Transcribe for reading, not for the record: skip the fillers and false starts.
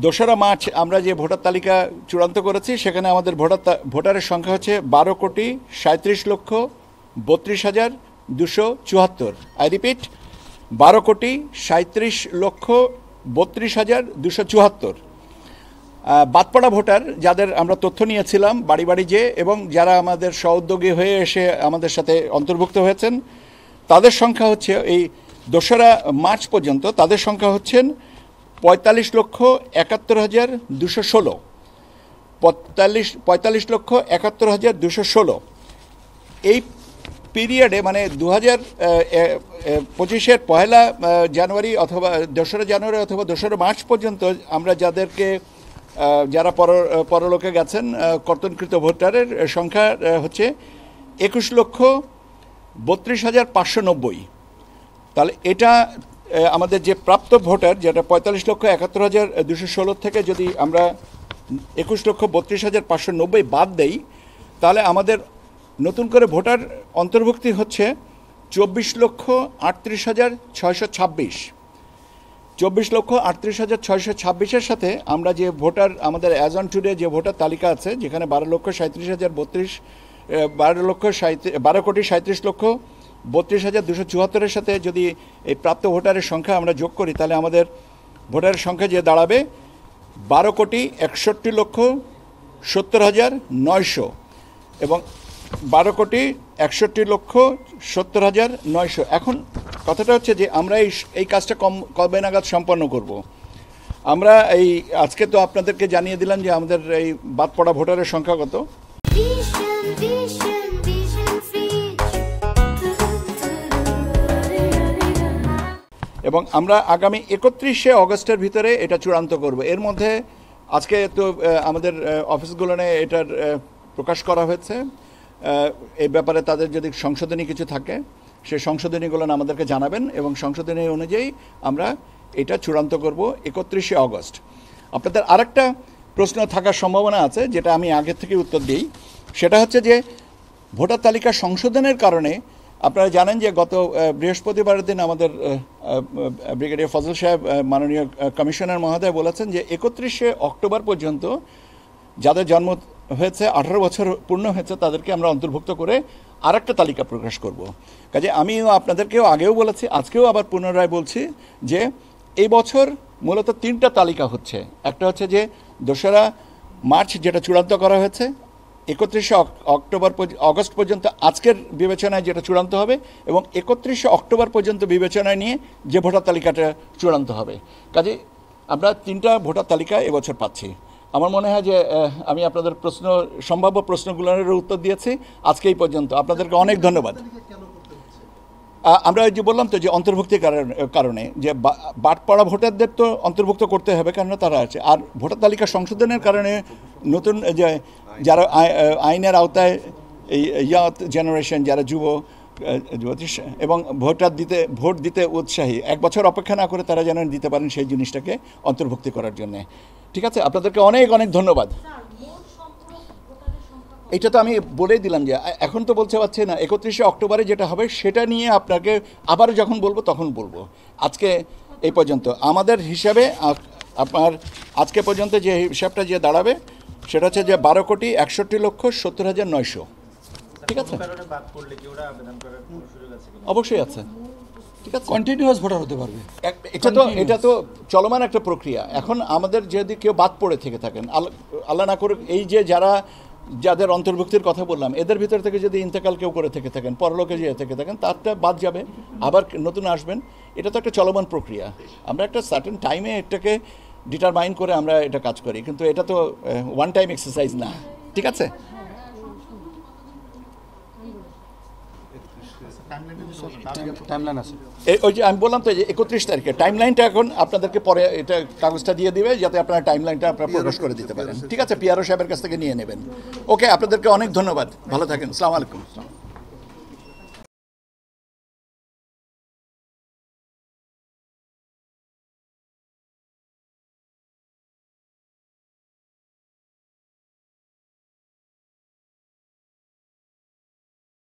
দোসরা মার্চ আমরা যে ভোটার তালিকা চূড়ান্ত করেছি সেখানে আমাদের ভোটারের সংখ্যা হচ্ছে 12,37,32,74। I repeat, 12,37,32,74। বাদপড়া ভোটার যাদের আমরা তথ্য নিয়েছিলাম বাড়ি বাড়ি যে, এবং যারা আমাদের সহোদ্যোগী হয়ে এসে আমাদের সাথে অন্তর্ভুক্ত হয়েছেন, তাদের সংখ্যা হচ্ছে এই দোসরা মার্চ পর্যন্ত তাদের সংখ্যা হচ্ছেন 45,71,216। 45,71,216। এই পিরিয়ডে মানে 2025-এর পহেলা জানুয়ারি অথবা 2রা জানুয়ারি অথবা 2রা মার্চ পর্যন্ত আমরা যারা পরলোকে গেছেন কর্তনকৃত ভোটারের সংখ্যা হচ্ছে 21,32,590। তাহলে এটা আমাদের যে প্রাপ্ত ভোটার, যেটা 45,71,216 থেকে যদি আমরা 21,32,590 বাদ দেই, তাহলে আমাদের নতুন করে ভোটার অন্তর্ভুক্তি হচ্ছে 24,38,626। 24,38,626-এর সাথে আমরা যে ভোটার আমাদের অ্যাজ অন টুডে যে ভোটার তালিকা আছে, যেখানে 12,37,32,74,এর সাথে যদি এই প্রাপ্ত ভোটারের সংখ্যা আমরা যোগ করি, তাহলে আমাদের ভোটারের সংখ্যা যে দাঁড়াবে 12,61,70,900 এবং 12,61,70,900। এখন কথাটা হচ্ছে যে আমরা এই কাজটা কবে নাগাদ সম্পন্ন করব। আমরা আজকে তো আপনাদেরকে জানিয়ে দিলাম যে আমাদের এই বাদপড়া ভোটারের সংখ্যা কত। এবং আমরা আগামী 31শে অগস্টের ভিতরে এটা চূড়ান্ত করব। এর মধ্যে আজকে তো আমাদের অফিসগুলোনে এটার প্রকাশ করা হয়েছে। এই ব্যাপারে তাদের যদি সংশোধনী কিছু থাকে সেই সংশোধনীগুলো আমাদেরকে জানাবেন এবং সংশোধনী অনুযায়ী আমরা এটা চূড়ান্ত করব 31শে অগস্ট। আপনাদের আরেকটা প্রশ্ন থাকার সম্ভাবনা আছে, যেটা আমি আগের থেকে উত্তর দিই। সেটা হচ্ছে যে ভোটার তালিকা সংশোধনের কারণে আপনারা জানেন যে গত বৃহস্পতিবারের দিন আমাদের ব্রিগেডিয়ার ফজল সাহেব, মাননীয় কমিশনার মহোদয় বলেছেন যে 31শে অক্টোবর পর্যন্ত যাদের জন্ম হয়েছে 18 বছর পূর্ণ হয়েছে তাদেরকে আমরা অন্তর্ভুক্ত করে আরেকটা তালিকা প্রকাশ করব। কাজে আমিও আপনাদেরকেও আগেও বলেছি, আজকেও আবার পুনরায় বলছি যে এই বছর মূলত 3টা তালিকা হচ্ছে। একটা হচ্ছে যে 2রা মার্চ যেটা চূড়ান্ত করা হয়েছে, 31শে অগস্ট পর্যন্ত আজকের বিবেচনায় যেটা চূড়ান্ত হবে, এবং 31শে অক্টোবর পর্যন্ত বিবেচনায় নিয়ে যে ভোটার তালিকাটা চূড়ান্ত হবে। কাজে আমরা 3টা ভোটার তালিকা এবছর পাচ্ছি। আমার মনে হয় যে আমি আপনাদের সম্ভাব্য প্রশ্নগুলোর উত্তর দিয়েছি আজকে এই পর্যন্ত। আপনাদেরকে অনেক ধন্যবাদ। আমরা যে বললাম তো যে অন্তর্ভুক্তির কারণে যে বাদপড়া ভোটারদের তো অন্তর্ভুক্ত করতে হবে, কেননা তারা আছে। আর ভোটার তালিকা সংশোধনের কারণে নতুন যে যারা আইনের আওতায় এই ইয়াত জেনারেশন, যারা যুবতী এবং ভোট দিতে উৎসাহী, 1 বছর অপেক্ষা না করে তারা যেন দিতে পারেন, সেই জিনিসটাকে অন্তর্ভুক্তি করার জন্য। ঠিক আছে, আপনাদেরকে অনেক অনেক ধন্যবাদ। এটা তো আমি বলেই দিলাম যে এখন তো বলতে পারছি না। 31শে অক্টোবরে যেটা হবে সেটা নিয়ে আপনাকে আবার যখন বলবো তখন বলবো। আজকে এই পর্যন্ত আমাদের হিসাবে আপনার আজকে পর্যন্ত যে হিসাবটা যে দাঁড়াবে সেটা হচ্ছে যে 12,61,70,900। ঠিক আছে, অবশ্যই আছে। ঠিক আছে, কন্টিনিউয়াস ভোটার হতে পারবে। এটা তো চলমান একটা প্রক্রিয়া। এখন আমাদের যদি কেউ বাদ পড়ে থেকে থাকেন, আল্লাহ না করুক, এই যে যাদের অন্তর্ভুক্তির কথা বললাম, এদের ভিতর থেকে যদি ইন্তেকাল কেউ করে থেকে থাকেন, পরলোকে যেয়ে থেকে থাকেন, তারটা বাদ যাবে, আবার নতুন আসবেন। এটা তো একটা চলমান প্রক্রিয়া। আমরা একটা সার্টেন টাইমে এটাকে ডিটারমাইন করে আমরা এটা কাজ করি, কিন্তু এটা তো ওয়ান টাইম এক্সারসাইজ না। ঠিক আছে, ওই যে আমি বললাম তো যে 31 তারিখে টাইমলাইনটা এখন আপনাদেরকে পরে এটা কাগজটা দিয়ে দিবে, যাতে আপনারা টাইমলাইনটা আপনারা প্রকাশ করে দিতে পারেন। ঠিক আছে, পিআরও সাহেবের কাছ থেকে নিয়ে নেবেন। ওকে, আপনাদেরকে অনেক ধন্যবাদ। ভালো থাকেন। আসসালামু আলাইকুম।